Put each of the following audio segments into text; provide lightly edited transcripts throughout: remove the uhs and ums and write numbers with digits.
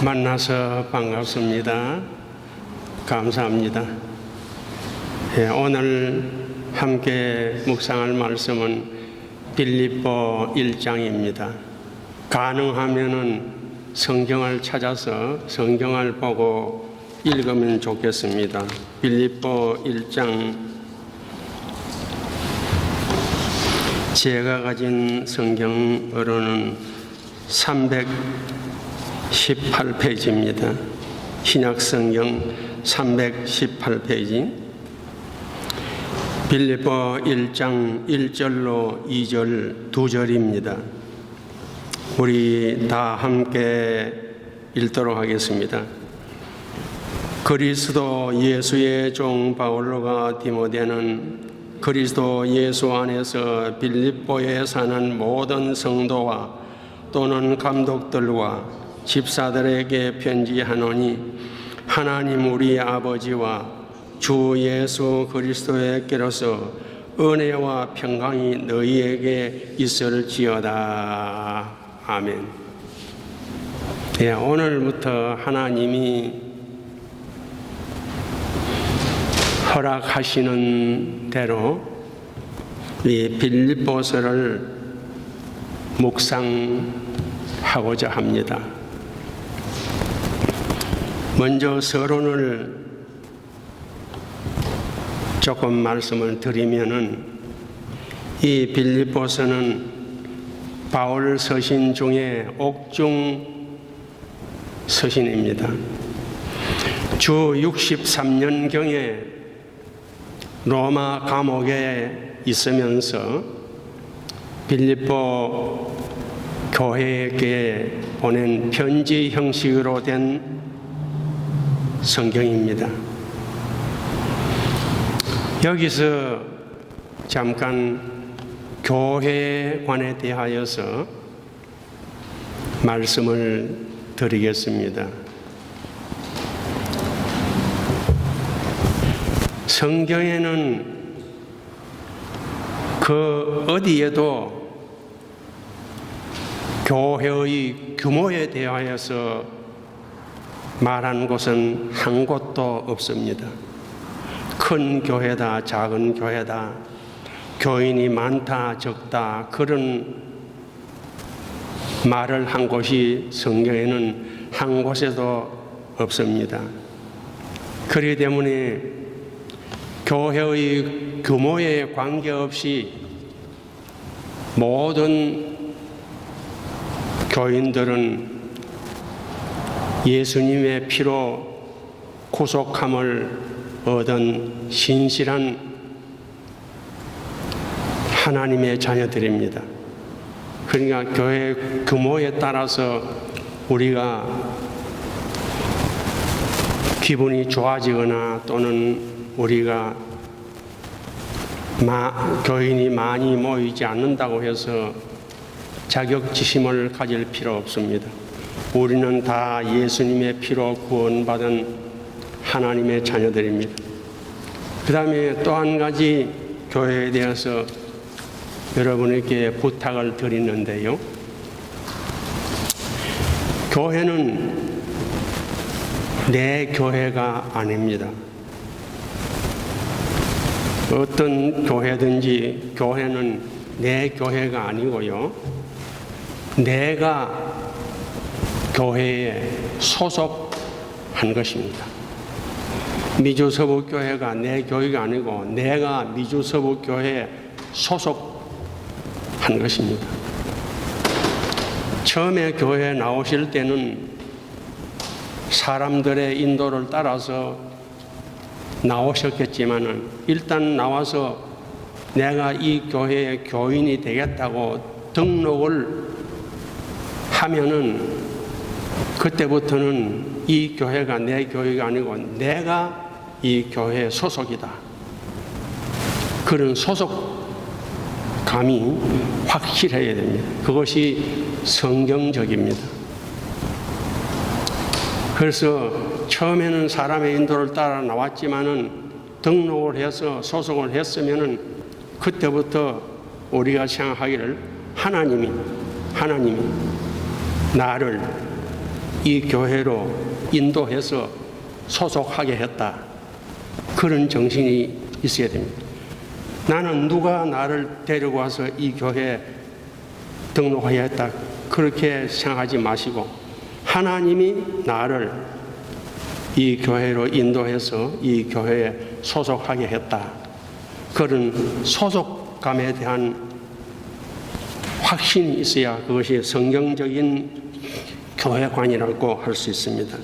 만나서 반갑습니다. 감사합니다. 오늘 함께 묵상할 말씀은 빌립보 1장입니다. 가능하면은 성경을 찾아서 성경을 보고 읽으면 좋겠습니다. 빌립보 1장, 제가 가진 성경으로는 318페이지입니다. 신약성경 318페이지. 빌립보 1장 1절로 2절 2절입니다. 우리 다 함께 읽도록 하겠습니다. 그리스도 예수의 종 바울로가 디모데는 그리스도 예수 안에서 빌립보에 사는 모든 성도와 또는 감독들과 집사들에게 편지하노니, 하나님 우리 아버지와 주 예수 그리스도께로서 은혜와 평강이 너희에게 있을지어다. 아멘. 오늘부터 하나님이 허락하시는 대로 이 빌립보서를 묵상하고자 합니다. 먼저 서론을 조금 말씀을 드리면은, 이 빌립보서는 바울 서신 중에 옥중 서신입니다. 주 63년경에 로마 감옥에 있으면서 빌립보 교회에게 보낸 편지 형식으로 된 성경입니다. 여기서 잠깐 교회에 관해 대하여서 말씀을 드리겠습니다. 성경에는 그 어디에도 교회의 규모에 대하여서 말한 곳은 한 곳도 없습니다. 큰 교회다, 작은 교회다, 교인이 많다, 적다, 그런 말을 한 곳이 성경에는 한 곳에도 없습니다. 그렇기 때문에 교회의 규모에 관계없이 모든 교인들은 예수님의 피로 구속함을 얻은 신실한 하나님의 자녀들입니다. 그러니까 교회 규모에 따라서 우리가 기분이 좋아지거나 또는 우리가 교인이 많이 모이지 않는다고 해서 자격지심을 가질 필요 없습니다. 우리는 다 예수님의 피로 구원받은 하나님의 자녀들입니다. 그 다음에 또 한 가지 교회에 대해서 여러분에게 부탁을 드리는데요. 교회는 내 교회가 아닙니다. 어떤 교회든지 교회는 내 교회가 아니고요, 내가 교회에 소속한 것입니다. 미주서북교회가 내 교회가 아니고 내가 미주서북교회에 소속한 것입니다. 처음에 교회에 나오실 때는 사람들의 인도를 따라서 나오셨겠지만은, 일단 나와서 내가 이 교회의 교인이 되겠다고 등록을 하면은, 그때부터는 이 교회가 내 교회가 아니고 내가 이 교회의 소속이다. 그런 소속감이 확실해야 됩니다. 그것이 성경적입니다. 그래서 처음에는 사람의 인도를 따라 나왔지만은 등록을 해서 소속을 했으면은 그때부터 우리가 생각하기를 하나님이 나를 이 교회로 인도해서 소속하게 했다. 그런 정신이 있어야 됩니다. 나는 누가 나를 데리고 와서 이 교회에 등록하게 했다. 그렇게 생각하지 마시고 하나님이 나를 이 교회로 인도해서 이 교회에 소속하게 했다. 그런 소속감에 대한 확신이 있어야 그것이 성경적인 교회관이라고 할 수 있습니다.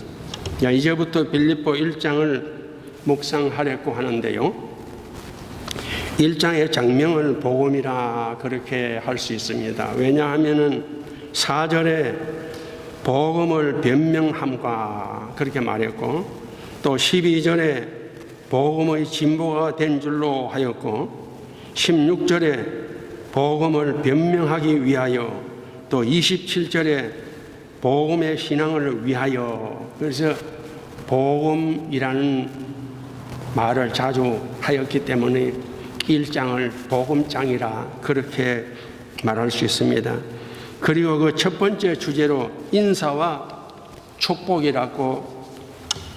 이제부터 빌립보 1장을 묵상하려고 하는데요. 1장의 장명을 복음이라 그렇게 할 수 있습니다. 왜냐하면은 4절에 복음을 변명함과 그렇게 말했고, 또 12절에 복음의 진보가 된 줄로 하였고, 16절에 복음을 변명하기 위하여, 또 27절에 복음의 신앙을 위하여. 그래서 복음이라는 말을 자주 하였기 때문에 1장을 복음장이라 그렇게 말할 수 있습니다. 그리고 그 첫 번째 주제로 인사와 축복이라고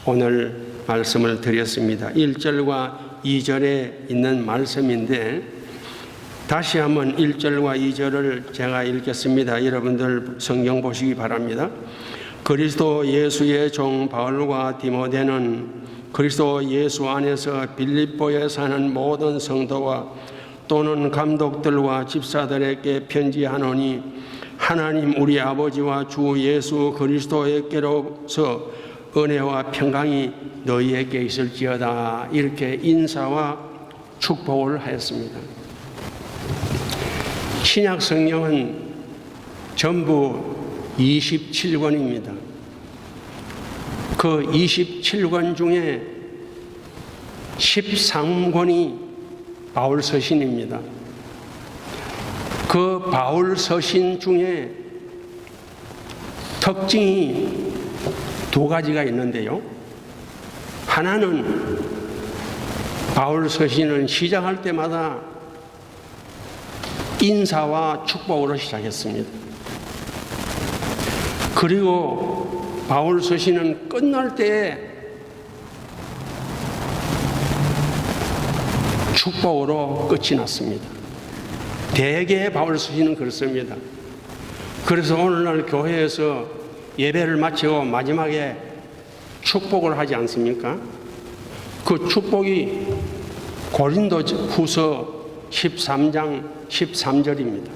오늘 말씀을 드렸습니다. 1절과 2절에 있는 말씀인데 다시 한번 1절과 2절을 제가 읽겠습니다. 여러분들 성경 보시기 바랍니다. 그리스도 예수의 종 바울과 디모데는 그리스도 예수 안에서 빌립보에 사는 모든 성도와 또는 감독들과 집사들에게 편지하노니 하나님 우리 아버지와 주 예수 그리스도에게로서 은혜와 평강이 너희에게 있을지어다. 이렇게 인사와 축복을 하였습니다. 신약 성경은 전부 27권입니다. 그 27권 중에 13권이 바울 서신입니다. 그 바울 서신 중에 특징이 두 가지가 있는데요. 하나는 바울 서신을 시작할 때마다 인사와 축복으로 시작했습니다. 그리고 바울 서신은 끝날 때에 축복으로 끝이 났습니다. 대개 바울 서신은 그렇습니다. 그래서 오늘날 교회에서 예배를 마치고 마지막에 축복을 하지 않습니까? 그 축복이 고린도후서 13장 13절입니다.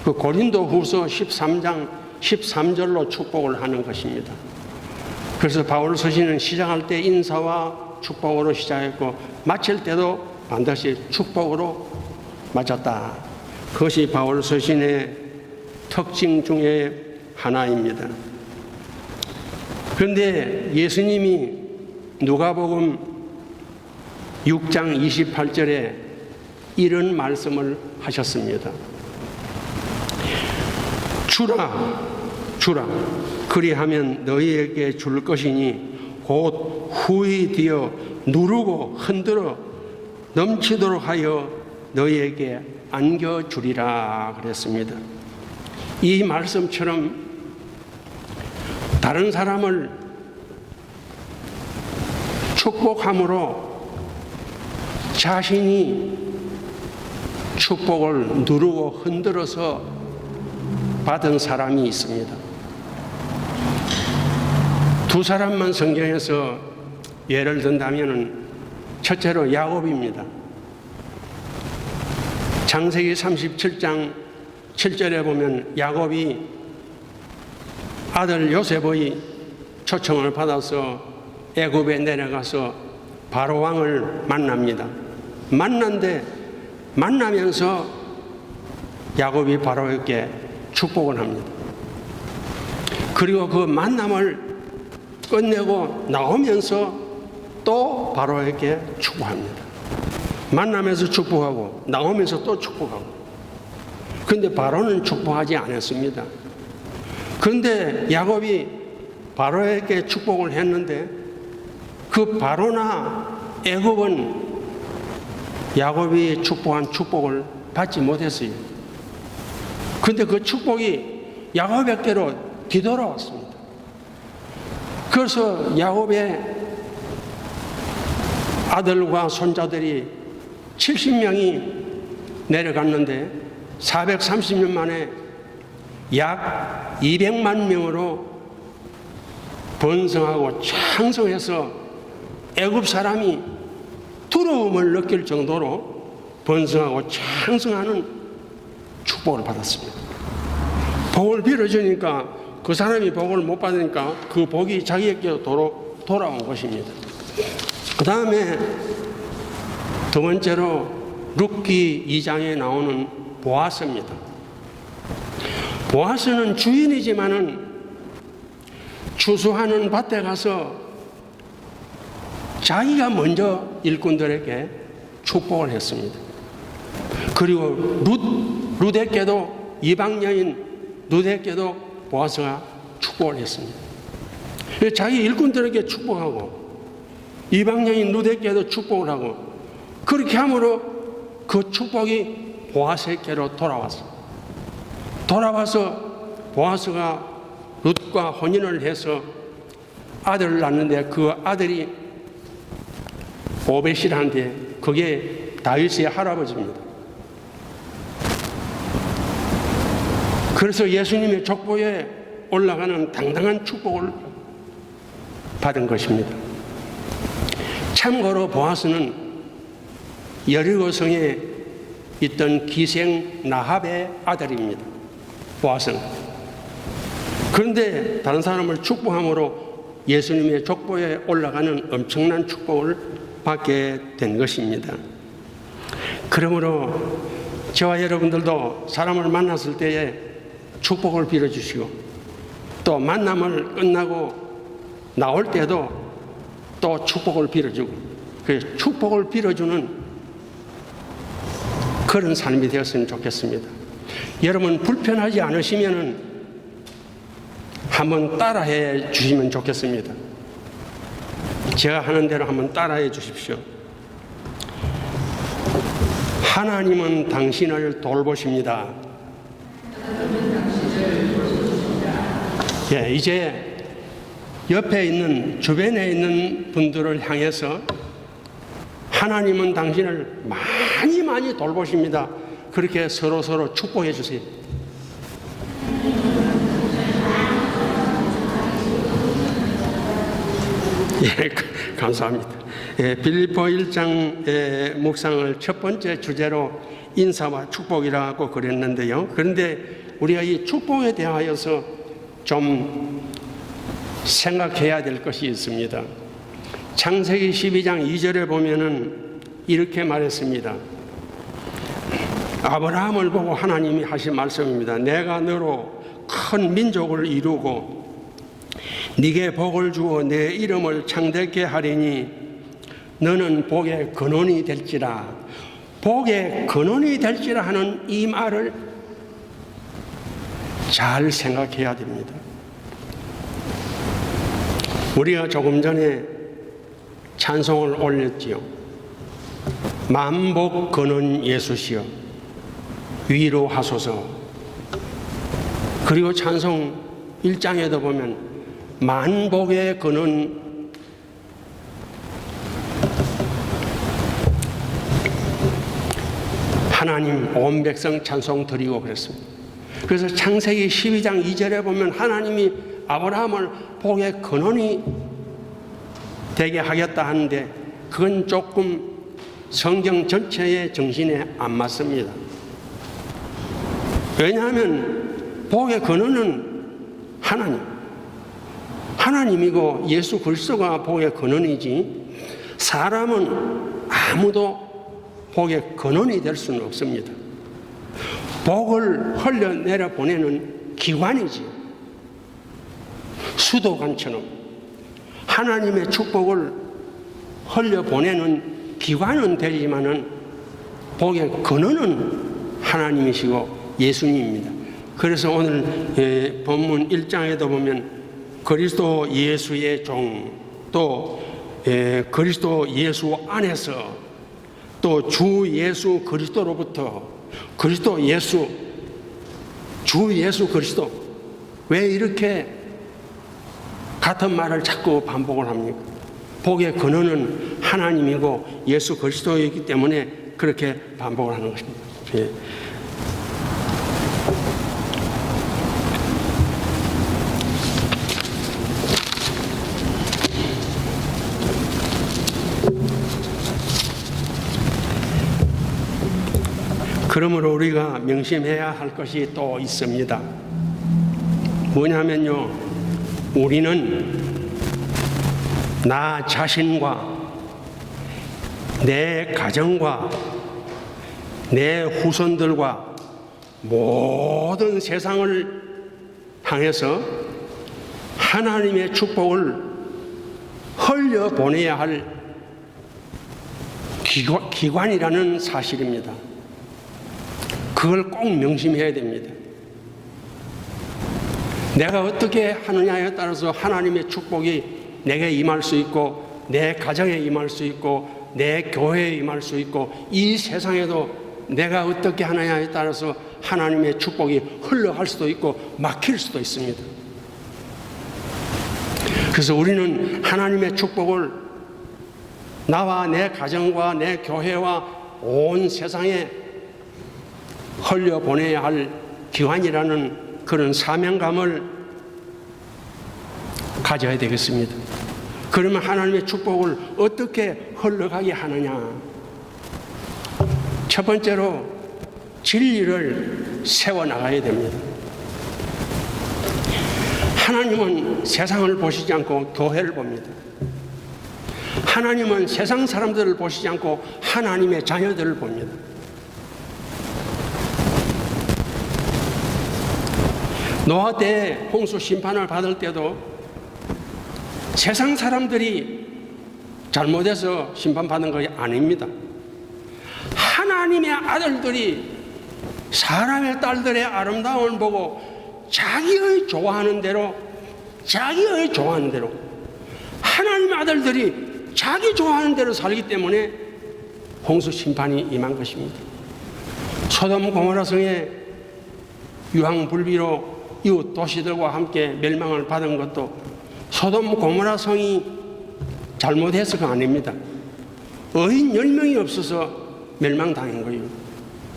그 고린도후서 13장 13절로 축복을 하는 것입니다. 그래서 바울 서신은 시작할 때 인사와 축복으로 시작했고 마칠 때도 반드시 축복으로 마쳤다. 그것이 바울 서신의 특징 중에 하나입니다. 그런데 예수님이 누가복음 6장 28절에 이런 말씀을 하셨습니다. 주라 그리하면 너희에게 줄 것이니 곧 후히 되어 누르고 흔들어 넘치도록 하여 너희에게 안겨주리라 그랬습니다. 이 말씀처럼 다른 사람을 축복함으로 자신이 축복을 누르고 흔들어서 받은 사람이 있습니다. 두 사람만 성경에서 예를 든다면 첫째로 야곱입니다. 창세기 37장 7절에 보면 야곱이 아들 요셉의 초청을 받아서 애굽에 내려가서 바로 왕을 만납니다. 만나면서 야곱이 바로에게 축복을 합니다. 그리고 그 만남을 끝내고 나오면서 또 바로에게 축복합니다. 만나면서 축복하고 나오면서 또 축복하고. 그런데 바로는 축복하지 않았습니다. 그런데 야곱이 바로에게 축복을 했는데 그 바로나 애굽은 야곱이 축복한 축복을 받지 못했어요. 그런데 그 축복이 야곱에게로 뒤돌아왔습니다. 그래서 야곱의 아들과 손자들이 70명이 내려갔는데 430년 만에 약 200만 명으로 번성하고 창성해서 애굽 사람이 두려움을 느낄 정도로 번성하고 창성하는 축복을 받았습니다. 복을 빌어주니까 그 사람이 복을 못 받으니까 그 복이 자기에게 돌아온 것입니다. 그 다음에 두 번째로 룻기 2장에 나오는 보아스입니다. 보아스는 주인이지만은 추수하는 밭에 가서 자기가 먼저 일꾼들에게 축복을 했습니다. 그리고 룻에게도 이방 여인 룻에게도 보아스가 축복을 했습니다. 자기 일꾼들에게 축복하고 이방 여인 룻에게도 축복을 하고 그렇게 함으로 그 축복이 보아스에게로 돌아와서 보아스가 룻과 혼인을 해서 아들을 낳는데 그 아들이 오벳이라는데 그게 다윗의 할아버지입니다. 그래서 예수님의 족보에 올라가는 당당한 축복을 받은 것입니다. 참고로 보아스는 여리고성에 있던 기생 나합의 아들입니다. 보아스는. 그런데 다른 사람을 축복함으로 예수님의 족보에 올라가는 엄청난 축복을 받게 된 것입니다. 그러므로 저와 여러분들도 사람을 만났을 때에 축복을 빌어주시고 또 만남을 끝나고 나올 때도 또 축복을 빌어주고 그 축복을 빌어주는 그런 삶이 되었으면 좋겠습니다. 여러분 불편하지 않으시면은 한번 따라해 주시면 좋겠습니다. 제가 하는 대로 한번 따라해 주십시오. 하나님은 당신을 돌보십니다. 예, 이제 옆에 있는 주변에 있는 분들을 향해서 하나님은 당신을 많이 돌보십니다. 그렇게 서로 축복해 주세요. 예, 감사합니다. 예, 빌립보 1장의 묵상을 첫 번째 주제로 인사와 축복이라고 그랬는데요. 그런데 우리가 이 축복에 대하여서 좀 생각해야 될 것이 있습니다. 창세기 12장 2절에 보면은 이렇게 말했습니다. 아브라함을 보고 하나님이 하신 말씀입니다. 내가 너로 큰 민족을 이루고 네게 복을 주어 내 이름을 창대케 하리니 너는 복의 근원이 될지라. 복의 근원이 될지라 하는 이 말을 잘 생각해야 됩니다. 우리가 조금 전에 찬송을 올렸지요. 만복 근원 예수시여 위로하소서. 그리고 찬송 1장에도 보면 만복의 근원 하나님 온 백성 찬송 드리고 그랬습니다. 그래서 창세기 12장 2절에 보면 하나님이 아브라함을 복의 근원이 되게 하겠다 하는데 그건 조금 성경 전체의 정신에 안 맞습니다. 왜냐하면 복의 근원은 하나님이고 예수 그리스도가 복의 근원이지 사람은 아무도 복의 근원이 될 수는 없습니다. 복을 흘려내려 보내는 기관이지. 수도관처럼 하나님의 축복을 흘려보내는 기관은 되지만은 복의 근원은 하나님이시고 예수님입니다. 그래서 오늘 본문 1장에도 보면 그리스도 예수의 종, 또 그리스도 예수 안에서 또 주 예수 그리스도로부터 그리스도 예수, 주 예수 그리스도 왜 이렇게 같은 말을 자꾸 반복을 합니까? 복의 근원은 하나님이고 예수 그리스도이기 때문에 그렇게 반복을 하는 것입니다. 예. 그러므로 우리가 명심해야 할 것이 또 있습니다. 뭐냐면요, 우리는 나 자신과 내 가정과 내 후손들과 모든 세상을 향해서 하나님의 축복을 흘려보내야 할 기관이라는 사실입니다. 그걸 꼭 명심해야 됩니다. 내가 어떻게 하느냐에 따라서 하나님의 축복이 내게 임할 수 있고 내 가정에 임할 수 있고 내 교회에 임할 수 있고 이 세상에도 내가 어떻게 하느냐에 따라서 하나님의 축복이 흘러갈 수도 있고 막힐 수도 있습니다. 그래서 우리는 하나님의 축복을 나와 내 가정과 내 교회와 온 세상에 흘려보내야 할 기관이라는 그런 사명감을 가져야 되겠습니다. 그러면 하나님의 축복을 어떻게 흘러가게 하느냐? 첫 번째로 진리를 세워나가야 됩니다. 하나님은 세상을 보시지 않고 교회를 봅니다. 하나님은 세상 사람들을 보시지 않고 하나님의 자녀들을 봅니다. 노아 때 홍수 심판을 받을 때도 세상 사람들이 잘못해서 심판받은 것이 아닙니다. 하나님의 아들들이 사람의 딸들의 아름다움을 보고 자기의 좋아하는 대로 하나님의 아들들이 자기 좋아하는 대로 살기 때문에 홍수 심판이 임한 것입니다. 소돔 고모라 성에 유황불비로 이웃 도시들과 함께 멸망을 받은 것도 소돔 고모라 성이 잘못해서가 아닙니다. 의인 10명이 없어서 멸망당한 거예요.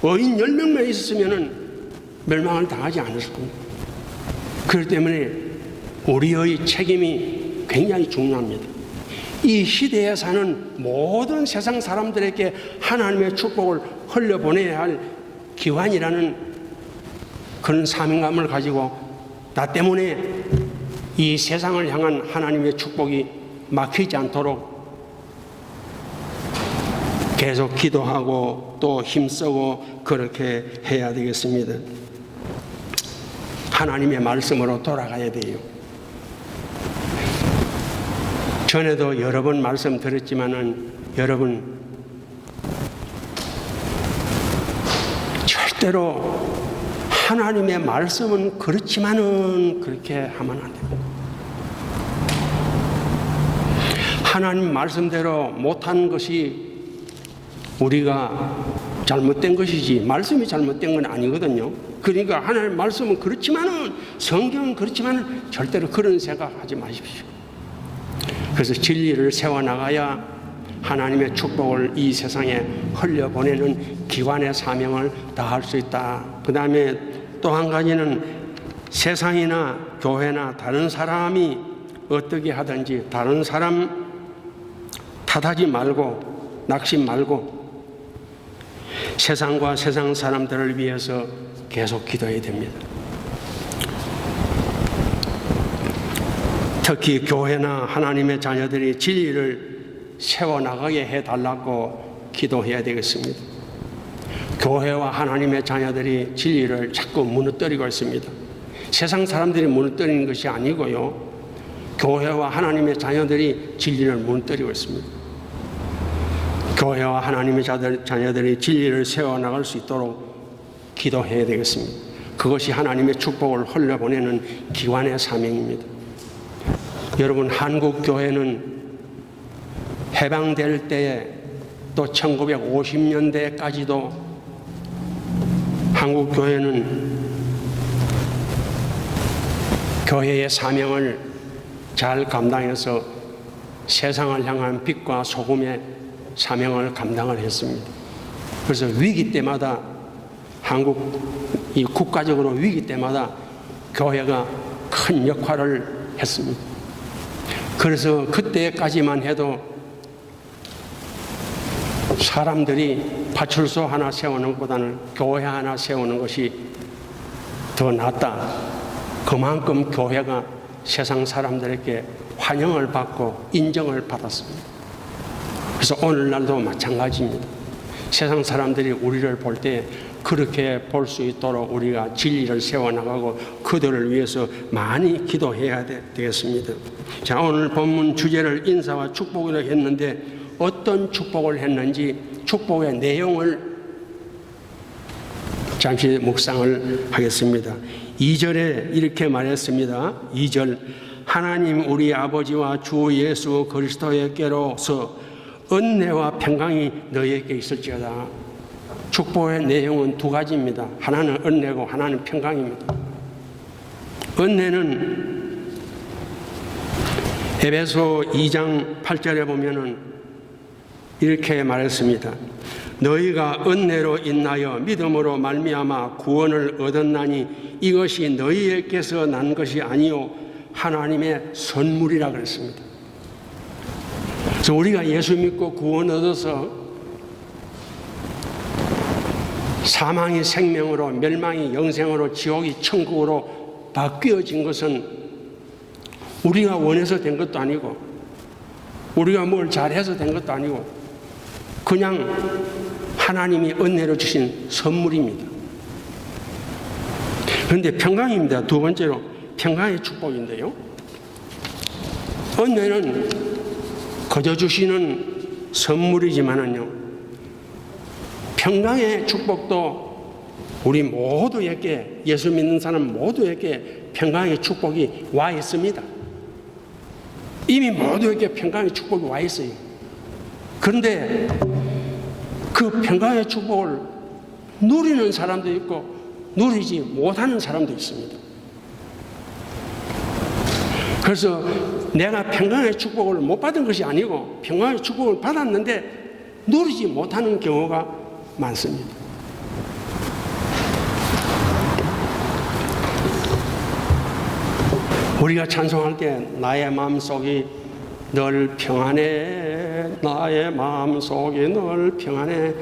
의인 10명만 있었으면 멸망을 당하지 않았을 겁니다. 그렇기 때문에 우리의 책임이 굉장히 중요합니다. 이 시대에 사는 모든 세상 사람들에게 하나님의 축복을 흘려보내야 할 기관이라는 그런 사명감을 가지고 나 때문에 이 세상을 향한 하나님의 축복이 막히지 않도록 계속 기도하고 또 힘쓰고 그렇게 해야 되겠습니다. 하나님의 말씀으로 돌아가야 돼요. 전에도 여러 번 말씀드렸지만은 여러분 절대로 하나님의 말씀은 그렇지만은 그렇게 하면 안 됩니다. 하나님 말씀대로 못하는 것이 우리가 잘못된 것이지 말씀이 잘못된 건 아니거든요. 그러니까 하나님 말씀은 그렇지만은 성경은 그렇지만은 절대로 그런 생각하지 마십시오. 그래서 진리를 세워나가야 하나님의 축복을 이 세상에 흘려보내는 기관의 사명을 다할 수 있다. 그 다음에 또 한 가지는 세상이나 교회나 다른 사람이 어떻게 하든지 다른 사람 탓하지 말고 낙심 말고 세상과 세상 사람들을 위해서 계속 기도해야 됩니다. 특히 교회나 하나님의 자녀들이 진리를 세워나가게 해달라고 기도해야 되겠습니다. 교회와 하나님의 자녀들이 진리를 자꾸 무너뜨리고 있습니다. 세상 사람들이 무너뜨리는 것이 아니고요. 교회와 하나님의 자녀들이 진리를 무너뜨리고 있습니다. 교회와 하나님의 자녀들이 진리를 세워나갈 수 있도록 기도해야 되겠습니다. 그것이 하나님의 축복을 흘려보내는 기관의 사명입니다. 여러분, 한국 교회는 해방될 때에 또 1950년대까지도 한국 교회는 교회의 사명을 잘 감당해서 세상을 향한 빛과 소금의 사명을 감당을 했습니다. 그래서 위기 때마다 한국이 국가적으로 위기 때마다 교회가 큰 역할을 했습니다. 그래서 그때까지만 해도 사람들이 파출소 하나 세우는 것보다는 교회 하나 세우는 것이 더 낫다. 그만큼 교회가 세상 사람들에게 환영을 받고 인정을 받았습니다. 그래서 오늘날도 마찬가지입니다. 세상 사람들이 우리를 볼 때 그렇게 볼 수 있도록 우리가 진리를 세워나가고 그들을 위해서 많이 기도해야 되겠습니다. 자, 오늘 본문 주제를 인사와 축복으로 했는데 어떤 축복을 했는지 축복의 내용을 잠시 묵상을 하겠습니다. 2절에 이렇게 말했습니다. 2절, 하나님 우리 아버지와 주 예수 그리스도에게로서 은혜와 평강이 너희에게 있을지어다. 축복의 내용은 두 가지입니다. 하나는 은혜고 하나는 평강입니다. 은혜는 에베소 2장 8절에 보면은 이렇게 말했습니다. 너희가 은혜로 인하여 믿음으로 말미암아 구원을 얻었나니 이것이 너희에게서 난 것이 아니요 하나님의 선물이라 그랬습니다. 그래서 우리가 예수 믿고 구원 얻어서 사망이 생명으로, 멸망이 영생으로, 지옥이 천국으로 바뀌어진 것은 우리가 원해서 된 것도 아니고 우리가 뭘 잘해서 된 것도 아니고 그냥 하나님이 은혜로 주신 선물입니다. 그런데 평강입니다. 두 번째로 평강의 축복인데요. 은혜는 거저 주시는 선물이지만은요, 평강의 축복도 우리 모두에게, 예수 믿는 사람 모두에게 평강의 축복이 와 있습니다. 이미 모두에게 평강의 축복이 와 있어요. 그런데 그 평강의 축복을 누리는 사람도 있고 누리지 못하는 사람도 있습니다. 그래서 내가 평강의 축복을 못 받은 것이 아니고 평강의 축복을 받았는데 누리지 못하는 경우가 많습니다. 우리가 찬송할 때 나의 마음속이 늘 평안해, 나의 마음속이 늘 평안해,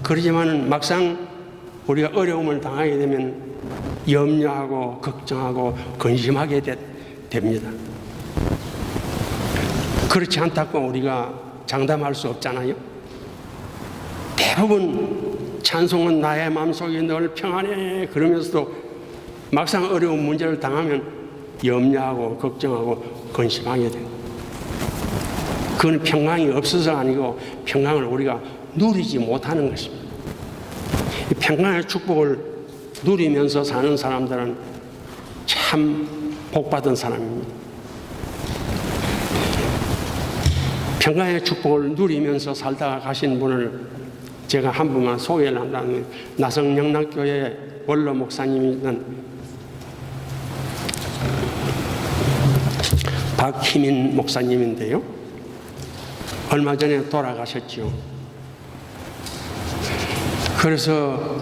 그러지만 막상 우리가 어려움을 당하게 되면 염려하고 걱정하고 근심하게 됩니다. 그렇지 않다고 우리가 장담할 수 없잖아요. 대부분 찬송은 나의 마음속이 늘 평안해 그러면서도 막상 어려운 문제를 당하면 염려하고 걱정하고 근심하게 돼요. 그건 평강이 없어서가 아니고 평강을 우리가 누리지 못하는 것입니다. 이 평강의 축복을 누리면서 사는 사람들은 참 복받은 사람입니다. 평강의 축복을 누리면서 살다가 가신 분을 제가 한 분만 소개를 한다면 나성영락교회 원로 목사님이던 박희민 목사님인데요. 얼마 전에 돌아가셨죠. 그래서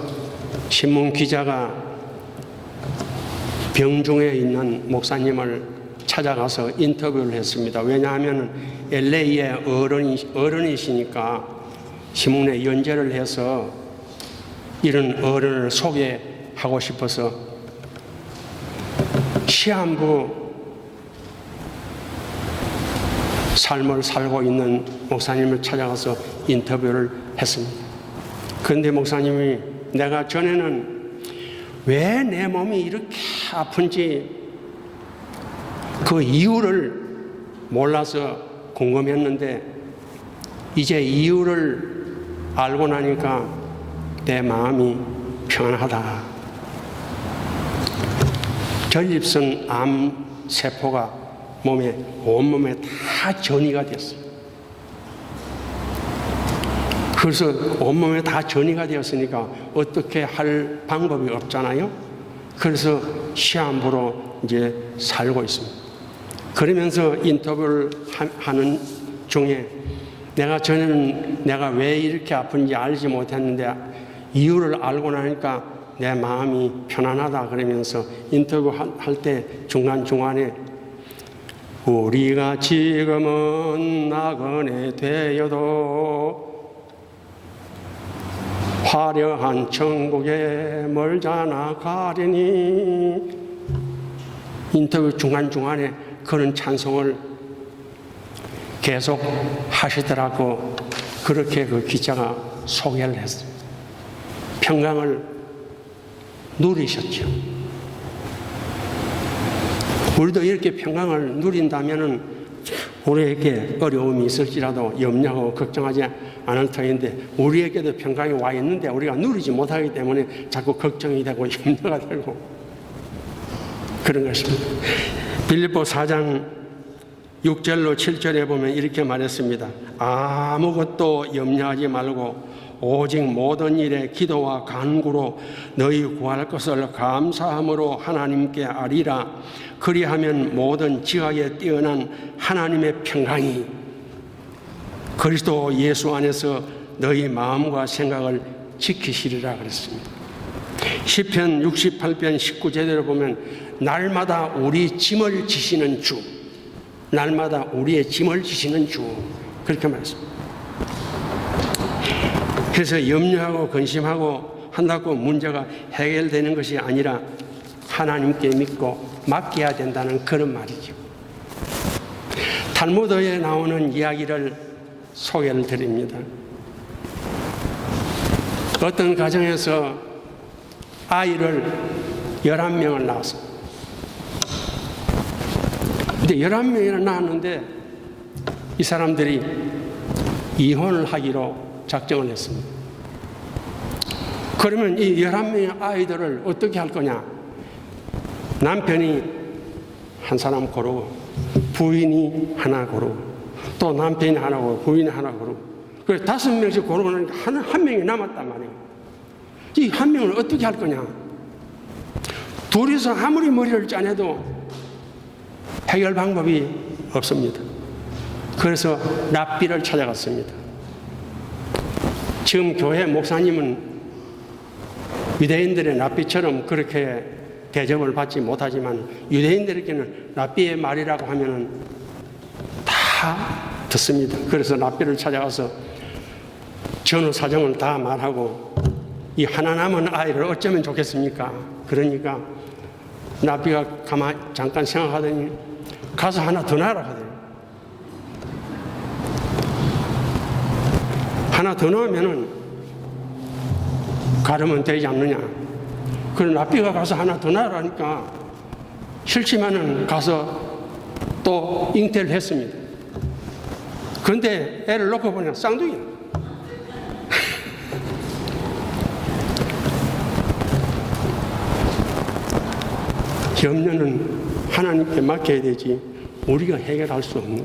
신문 기자가 병중에 있는 목사님을 찾아가서 인터뷰를 했습니다. 왜냐하면 LA의 어른이시니까 신문에 연재를 해서 이런 어른을 소개하고 싶어서 시한부 삶을 살고 있는 목사님을 찾아가서 인터뷰를 했습니다. 그런데 목사님이 내가 전에는 왜 내 몸이 이렇게 아픈지 그 이유를 몰라서 궁금했는데 이제 이유를 알고 나니까 내 마음이 편하다. 전립선 암 세포가 온몸에 다 전이가 됐어요. 그래서 온몸에 다 전이가 되었으니까 어떻게 할 방법이 없잖아요. 그래서 시한부로 이제 살고 있습니다. 그러면서 인터뷰를 하는 중에 저는 내가 왜 이렇게 아픈지 알지 못했는데 이유를 알고 나니까 내 마음이 편안하다 그러면서 인터뷰 할 때 중간중간에 우리가 지금은 나그네 되어도 화려한 천국에 멀잖아 가려니 인터뷰 중간중간에 그런 찬송을 계속 하시더라고. 그렇게 그 기자가 소개를 했어요. 평강을 누리셨죠. 우리도 이렇게 평강을 누린다면 우리에게 어려움이 있을지라도 염려하고 걱정하지 않을 터인데 우리에게도 평강이 와 있는데 우리가 누리지 못하기 때문에 자꾸 걱정이 되고 염려가 되고 그런 것입니다. 빌립보 4장 6절로 7절에 보면 이렇게 말했습니다. 아무것도 염려하지 말고 오직 모든 일에 기도와 간구로 너희 구할 것을 감사함으로 하나님께 아리라. 그리하면 모든 지각에 뛰어난 하나님의 평강이 그리스도 예수 안에서 너희 마음과 생각을 지키시리라 그랬습니다. 시편 68편 19절에 보면 날마다 우리 짐을 지시는 주, 날마다 우리의 짐을 지시는 주, 그렇게 말했습니다. 그래서 염려하고 근심하고 한다고 문제가 해결되는 것이 아니라 하나님께 믿고 맡겨야 된다는 그런 말이죠. 탈무드에 나오는 이야기를 소개를 드립니다. 어떤 가정에서 아이를 11명을 낳았습니다. 근데 11명이나 낳았는데 이 사람들이 이혼을 하기로 작정을 했습니다. 그러면 이 11명의 아이들을 어떻게 할 거냐? 남편이 한 사람 고르고 부인이 하나 고르고 또 남편이 하나 고르고 부인이 하나 고르고 그래서 5명씩 고르고 나니까 한 명이 남았단 말이에요. 이 한 명을 어떻게 할 거냐? 둘이서 아무리 머리를 짜내도 해결 방법이 없습니다. 그래서 랍비를 찾아갔습니다. 지금 교회 목사님은 유대인들의 랍비처럼 그렇게 대접을 받지 못하지만 유대인들에게는 랍비의 말이라고 하면은 다 듣습니다. 그래서 랍비를 찾아가서 전후 사정을 다 말하고 이 하나 남은 아이를 어쩌면 좋겠습니까? 그러니까 랍비가 가만히 잠깐 생각하더니 가서 하나 더 낳으라 하더니 하나 더 넣으면은 가르면 되지 않느냐. 그럼 랍비가 가서 하나 더 낳으라니까 싫지만은 가서 또 잉태를 했습니다. 그런데 애를 놓고 보니까 쌍둥이야. 염려는 하나님께 맡겨야 되지 우리가 해결할 수 없는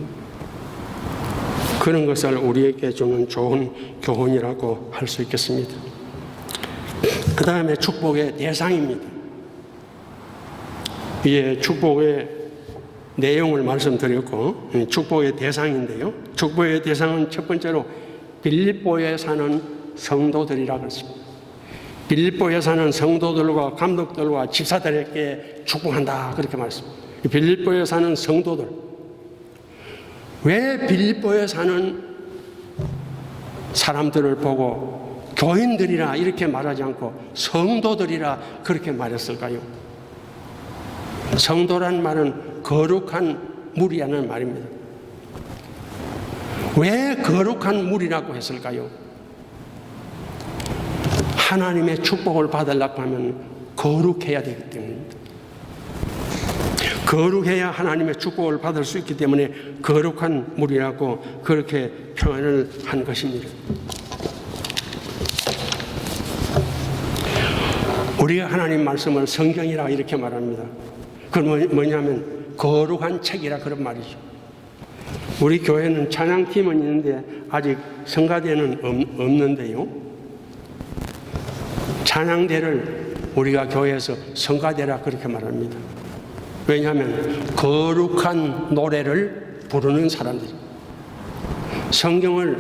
그런 것을 우리에게 주는 좋은 교훈이라고 할 수 있겠습니다. 그 다음에 축복의 대상입니다. 이제 축복의 내용을 말씀드렸고 축복의 대상인데요. 축복의 대상은 첫 번째로 빌립보에 사는 성도들이라고 했습니다. 빌립보에 사는 성도들과 감독들과 집사들에게 축복한다 그렇게 말했습니다. 빌립보에 사는 성도들. 왜 빌립보에 사는 사람들을 보고 교인들이라 이렇게 말하지 않고 성도들이라 그렇게 말했을까요? 성도란 말은 거룩한 무리라는 말입니다. 왜 거룩한 무리라고 했을까요? 하나님의 축복을 받으려고 하면 거룩해야 되기 때문입니다. 거룩해야 하나님의 축복을 받을 수 있기 때문에 거룩한 무리라고 그렇게 표현을 한 것입니다. 우리가 하나님 말씀을 성경이라 이렇게 말합니다. 그건 뭐냐면 거룩한 책이라 그런 말이죠. 우리 교회는 찬양팀은 있는데 아직 성가대는 없는데요. 찬양대를 우리가 교회에서 성가대라 그렇게 말합니다. 왜냐하면 거룩한 노래를 부르는 사람들. 성경을,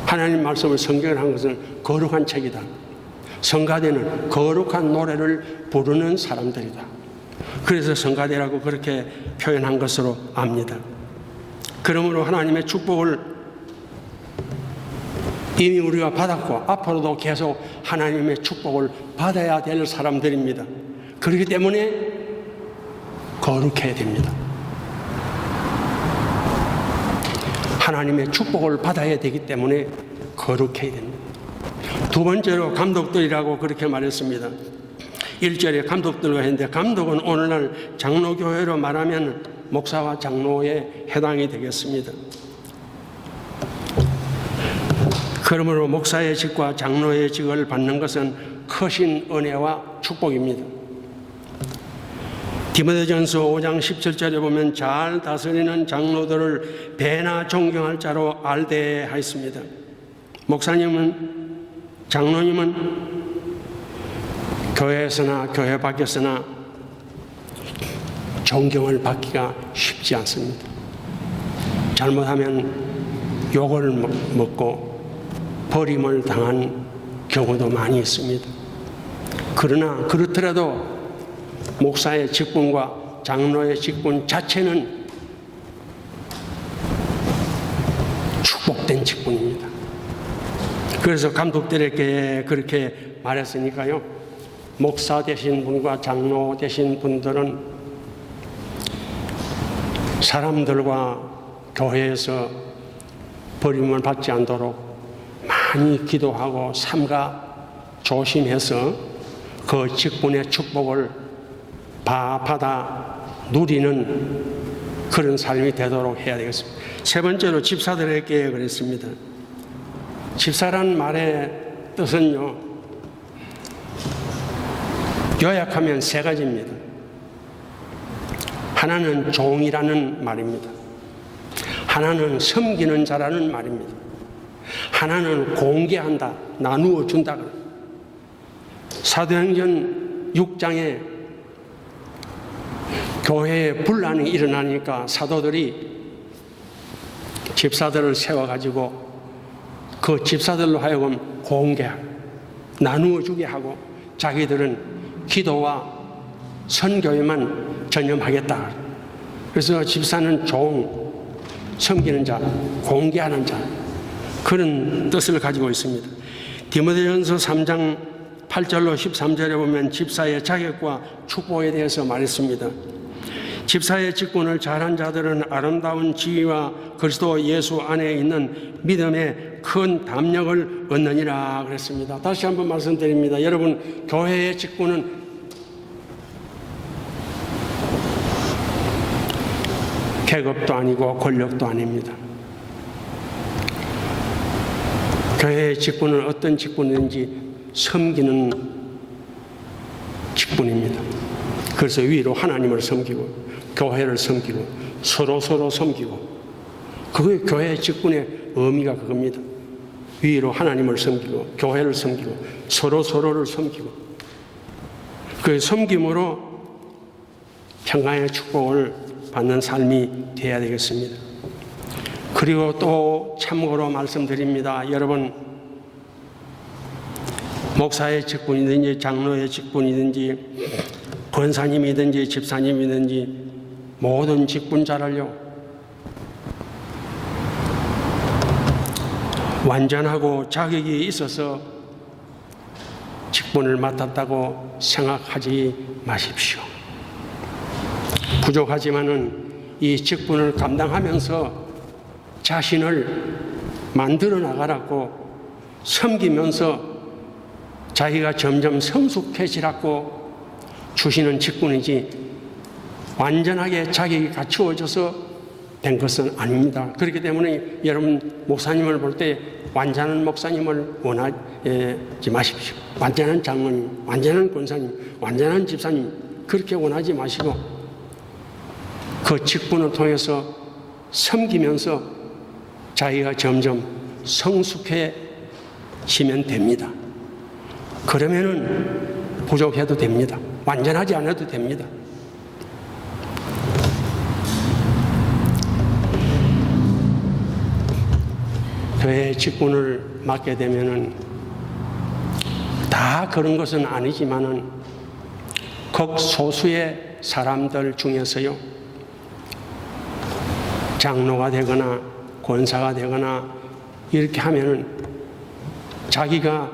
하나님 말씀을 성경을 한 것은 거룩한 책이다. 성가대는 거룩한 노래를 부르는 사람들이다. 그래서 성가대라고 그렇게 표현한 것으로 압니다. 그러므로 하나님의 축복을 이미 우리가 받았고 앞으로도 계속 하나님의 축복을 받아야 될 사람들입니다. 그렇기 때문에 거룩해야 됩니다. 하나님의 축복을 받아야 되기 때문에 거룩해야 됩니다. 두 번째로 감독들이라고 그렇게 말했습니다. 1절에 감독들과 했는데, 감독은 오늘날 장로교회로 말하면 목사와 장로에 해당이 되겠습니다. 그러므로 목사의 직과 장로의 직을 받는 것은 크신 은혜와 축복입니다. 디모데전서 5장 17절에 보면 잘 다스리는 장로들을 배나 존경할 자로 알대하였습니다. 목사님은, 장로님은 교회에서나 교회 밖에서나 존경을 받기가 쉽지 않습니다. 잘못하면 욕을 먹고 버림을 당한 경우도 많이 있습니다. 그러나 그렇더라도 목사의 직분과 장로의 직분 자체는 축복된 직분입니다. 그래서 감독들에게 그렇게 말했으니까요, 목사 되신 분과 장로 되신 분들은 사람들과 교회에서 버림을 받지 않도록 많이 기도하고 삼가 조심해서 그 직분의 축복을 받아 누리는 그런 삶이 되도록 해야 되겠습니다. 세 번째로 집사들에게 그랬습니다. 집사란 말의 뜻은요, 요약하면 세 가지입니다. 하나는 종이라는 말입니다. 하나는 섬기는 자라는 말입니다. 하나는 공개한다, 나누어 준다. 사도행전 6장에 교회에 분란이 일어나니까 사도들이 집사들을 세워가지고 그 집사들로 하여금 공개하고 나누어 주게 하고 자기들은 기도와 선교에만 전념하겠다. 그래서 집사는 종, 섬기는 자, 공개하는 자, 그런 뜻을 가지고 있습니다. 디모데전서 3장 8절로 13절에 보면 집사의 자격과 축복에 대해서 말했습니다. 집사의 직분을 잘한 자들은 아름다운 지위와 그리스도 예수 안에 있는 믿음의 큰 담력을 얻느니라 그랬습니다. 다시 한번 말씀드립니다. 여러분, 교회의 직분은 계급도 아니고 권력도 아닙니다. 교회의 직분은 어떤 직분인지 섬기는 직분입니다. 그래서 위로 하나님을 섬기고 교회를 섬기고 서로 섬기고, 그게 교회의 직분의 의미가 그겁니다. 위로 하나님을 섬기고 교회를 섬기고 서로를 섬기고, 그 섬김으로 평강의 축복을 받는 삶이 되어야 되겠습니다. 그리고 또 참고로 말씀드립니다. 여러분, 목사의 직분이든지 장로의 직분이든지 권사님이든지 집사님이든지 모든 직분자를요, 완전하고 자격이 있어서 직분을 맡았다고 생각하지 마십시오. 부족하지만은 이 직분을 감당하면서 자신을 만들어 나가라고, 섬기면서 자기가 점점 성숙해지라고 주시는 직분이지 완전하게 자격이 갖추어져서 된 것은 아닙니다. 그렇기 때문에 여러분, 목사님을 볼 때 완전한 목사님을 원하지 마십시오. 완전한 장로님, 완전한 권사님, 완전한 집사님, 그렇게 원하지 마시고 그 직분을 통해서 섬기면서 자기가 점점 성숙해지면 됩니다. 그러면은 부족해도 됩니다. 완전하지 않아도 됩니다. 교회 직분을 맡게 되면은 다 그런 것은 아니지만은 극소수의 사람들 중에서요, 장로가 되거나 권사가 되거나 이렇게 하면은 자기가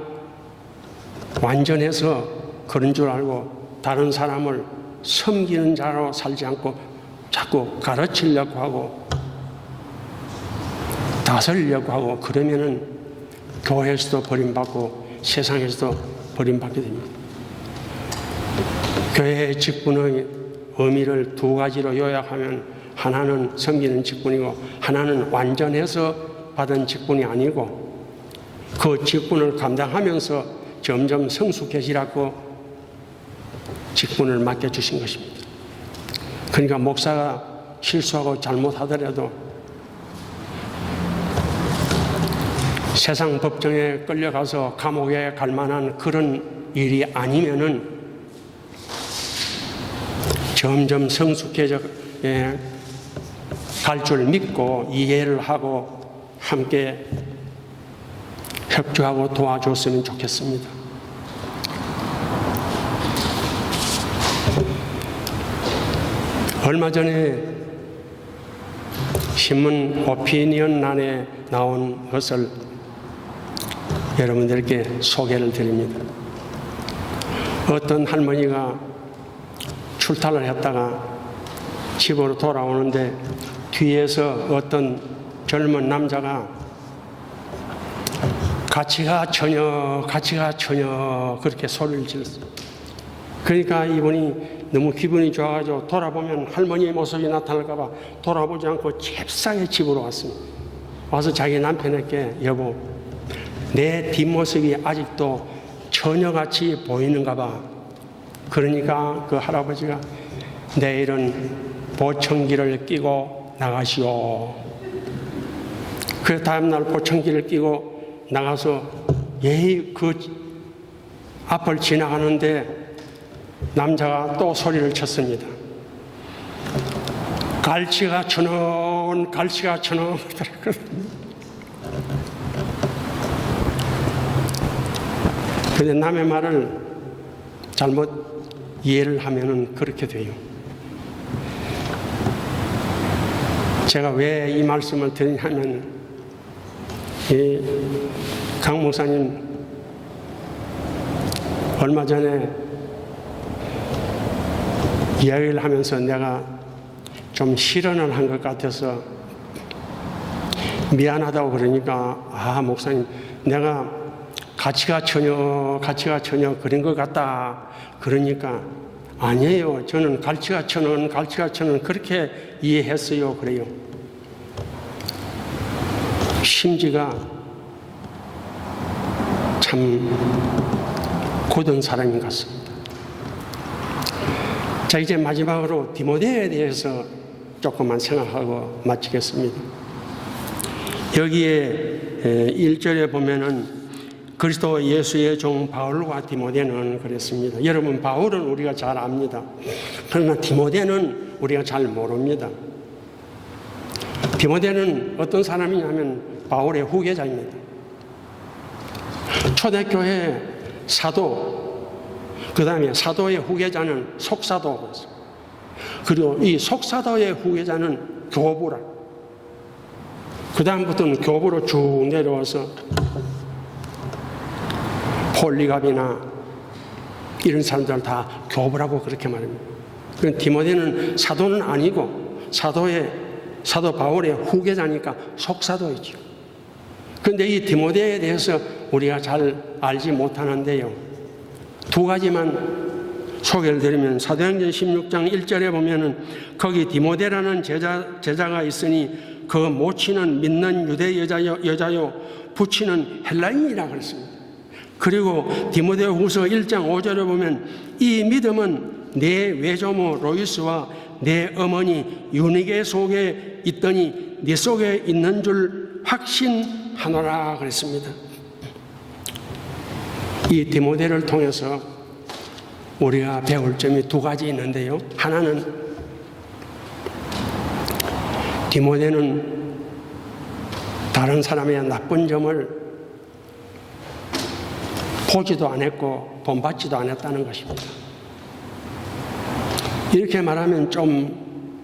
완전해서 그런 줄 알고 다른 사람을 섬기는 자로 살지 않고 자꾸 가르치려고 하고 다스리려고 하고, 그러면은 교회에서도 버림받고 세상에서도 버림받게 됩니다. 교회의 직분의 의미를 두 가지로 요약하면, 하나는 섬기는 직분이고 하나는 완전해서 받은 직분이 아니고 그 직분을 감당하면서 점점 성숙해지라고 직분을 맡겨주신 것입니다. 그러니까 목사가 실수하고 잘못하더라도 세상 법정에 끌려가서 감옥에 갈 만한 그런 일이 아니면은 점점 성숙해져 갈 줄 믿고 이해를 하고 함께 협조하고 도와줬으면 좋겠습니다. 얼마 전에 신문 오피니언란에 나온 것을 여러분들께 소개를 드립니다. 어떤 할머니가 출타를 했다가 집으로 돌아오는데 뒤에서 어떤 젊은 남자가 같이 가 처녀, 같이 가 처녀 그렇게 소리를 질렀어요. 그러니까 이분이 너무 기분이 좋아가지고 돌아보면 할머니의 모습이 나타날까 봐 돌아보지 않고 잽싸게 집으로 왔습니다. 와서 자기 남편에게, 여보, 내 뒷모습이 아직도 처녀같이 보이는가 봐. 그러니까 그 할아버지가, 내일은 보청기를 끼고 나가시오. 그 다음날 보청기를 끼고 나가서 예의 그 앞을 지나가는데 남자가 또 소리를 쳤습니다. 갈치가 천원, 갈치가 천원. 그런데 남의 말을 잘못 이해를 하면은 그렇게 돼요. 제가 왜 이 말씀을 드리냐면, 강 목사님 얼마 전에 이야기를 하면서 내가 좀 실언을 한 것 같아서 미안하다고 그러니까, 아, 목사님, 내가 가치가 전혀 그런 것 같다. 그러니까, 아니에요. 저는 갈치가 천원 그렇게 이해했어요. 그래요. 심지가 참 고든 사람인 것 같습니다. 자, 이제 마지막으로 디모데에 대해서 조금만 생각하고 마치겠습니다. 여기에 1절에 보면은 그리스도 예수의 종 바울과 디모데는 그랬습니다. 여러분, 바울은 우리가 잘 압니다. 그러나 디모데는 우리가 잘 모릅니다. 디모데는 어떤 사람이냐면 바울의 후계자입니다. 초대교회 사도, 그 다음에 사도의 후계자는 속사도, 그리고 이 속사도의 후계자는 교부라. 그 다음부터는 교부로 쭉 내려와서 폴리갑이나 이런 사람들 다 교부라고 그렇게 말합니다. 디모데는 사도는 아니고 사도 바울의 후계자니까 속사도이죠. 그런데 이 디모데에 대해서 우리가 잘 알지 못하는데요, 두 가지만 소개를 드리면, 사도행전 16장 1절에 보면은 거기 디모데라는 제자가 있으니 그 모친은 믿는 유대 여자요 부친은 헬라인이라 그랬습니다. 그리고 디모데후서 1장 5절에 보면 이 믿음은 내 외조모 로이스와 내 어머니 유니게 속에 있더니 네 속에 있는 줄 확신하노라 그랬습니다. 이 디모데를 통해서 우리가 배울 점이 두 가지 있는데요, 하나는 디모데는 다른 사람의 나쁜 점을 보지도 않았고 본받지도 않았다는 것입니다. 이렇게 말하면 좀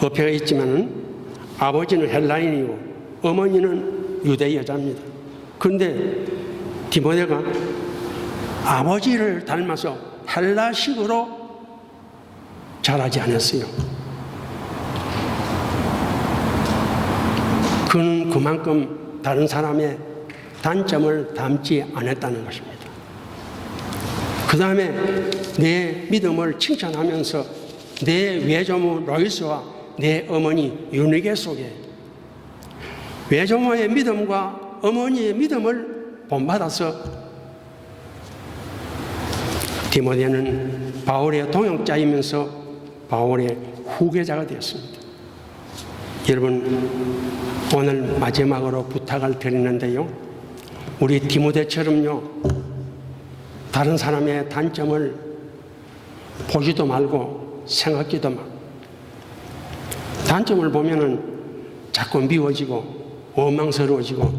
어폐가 있지만 아버지는 헬라인이고 어머니는 유대 여자입니다. 그런데 디모데가 아버지를 닮아서 헬라식으로 자라지 않았어요. 그는 그만큼 다른 사람의 단점을 담지 않았다는 것입니다. 그 다음에 내 믿음을 칭찬하면서 내 외조모 로이스와 내 어머니 유니게 속에 외조모의 믿음과 어머니의 믿음을 본받아서 디모데는 바울의 동역자이면서 바울의 후계자가 되었습니다. 여러분, 오늘 마지막으로 부탁을 드리는데요, 우리 디모데처럼요 다른 사람의 단점을 보지도 말고 생각지도 말고, 단점을 보면은 자꾸 미워지고 원망스러워지고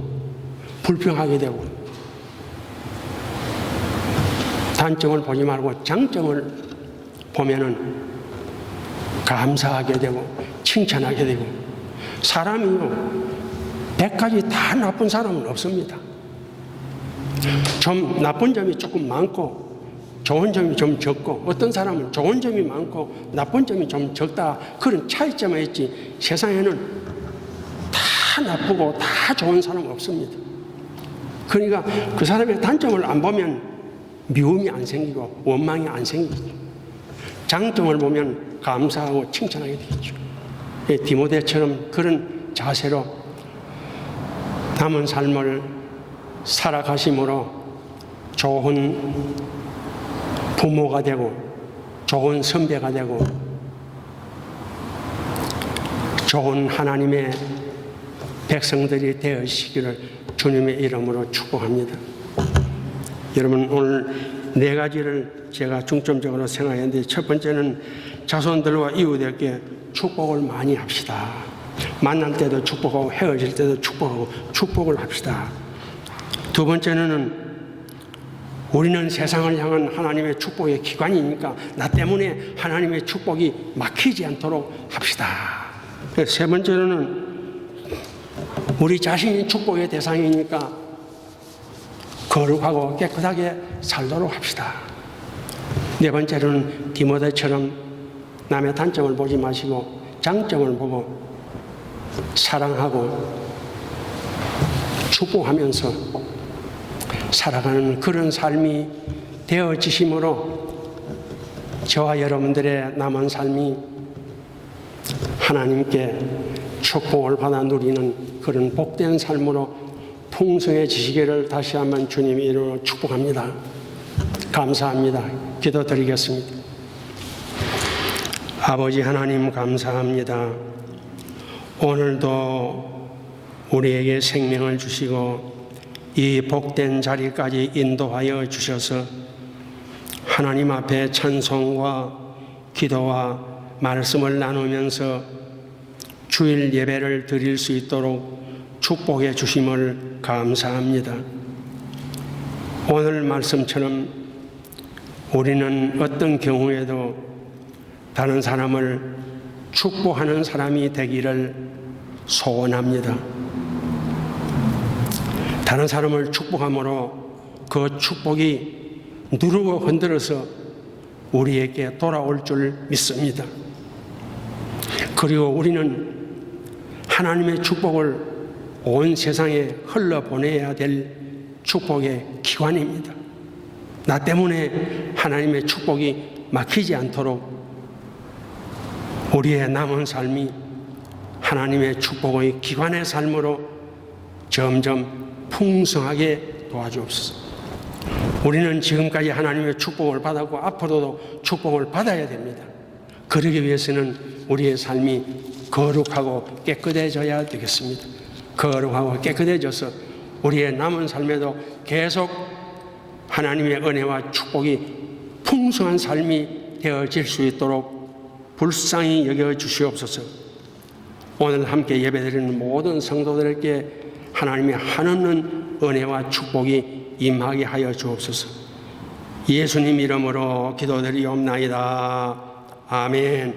불평하게 되고, 단점을 보지 말고 장점을 보면은 감사하게 되고 칭찬하게 되고, 사람이요 100가지 다 나쁜 사람은 없습니다. 좀 나쁜 점이 조금 많고 좋은 점이 좀 적고, 어떤 사람은 좋은 점이 많고 나쁜 점이 좀 적다, 그런 차이점이 있지 세상에는 다 나쁘고 다 좋은 사람은 없습니다. 그러니까 그 사람의 단점을 안 보면 미움이 안 생기고 원망이 안 생기고, 장점을 보면 감사하고 칭찬하게 되겠죠. 디모데처럼 그런 자세로 남은 삶을 살아가심으로 좋은 부모가 되고 좋은 선배가 되고 좋은 하나님의 백성들이 되시기를 주님의 이름으로 축복합니다. 여러분, 오늘 4가지를 제가 중점적으로 생각했는데, 첫 번째는 자손들과 이웃에게 축복을 많이 합시다. 만날 때도 축복하고 헤어질 때도 축복하고 축복을 합시다. 두 번째는 우리는 세상을 향한 하나님의 축복의 기관이니까 나 때문에 하나님의 축복이 막히지 않도록 합시다. 세 번째로는 우리 자신이 축복의 대상이니까 거룩하고 깨끗하게 살도록 합시다. 네 번째로는 디모데처럼 남의 단점을 보지 마시고 장점을 보고 사랑하고 축복하면서 살아가는 그런 삶이 되어지심으로 저와 여러분들의 남은 삶이 하나님께 축복을 받아 누리는 그런 복된 삶으로 풍성해지시기를 다시 한번 주님의 이름으로 축복합니다. 감사합니다. 기도드리겠습니다. 아버지 하나님, 감사합니다. 오늘도 우리에게 생명을 주시고 이 복된 자리까지 인도하여 주셔서 하나님 앞에 찬송과 기도와 말씀을 나누면서 주일 예배를 드릴 수 있도록 축복해 주심을 감사합니다. 오늘 말씀처럼 우리는 어떤 경우에도 다른 사람을 축복하는 사람이 되기를 소원합니다. 다른 사람을 축복함으로 그 축복이 누르고 흔들어서 우리에게 돌아올 줄 믿습니다. 그리고 우리는 하나님의 축복을 온 세상에 흘러보내야 될 축복의 기관입니다. 나 때문에 하나님의 축복이 막히지 않도록 우리의 남은 삶이 하나님의 축복의 기관의 삶으로 점점 풍성하게 도와주옵소서. 우리는 지금까지 하나님의 축복을 받았고 앞으로도 축복을 받아야 됩니다. 그러기 위해서는 우리의 삶이 거룩하고 깨끗해져야 되겠습니다. 거룩하고 깨끗해져서 우리의 남은 삶에도 계속 하나님의 은혜와 축복이 풍성한 삶이 되어질 수 있도록 불쌍히 여겨 주시옵소서. 오늘 함께 예배드리는 모든 성도들에게 하나님의 한없는 은혜와 축복이 임하게 하여 주옵소서. 예수님 이름으로 기도드리옵나이다. 아멘.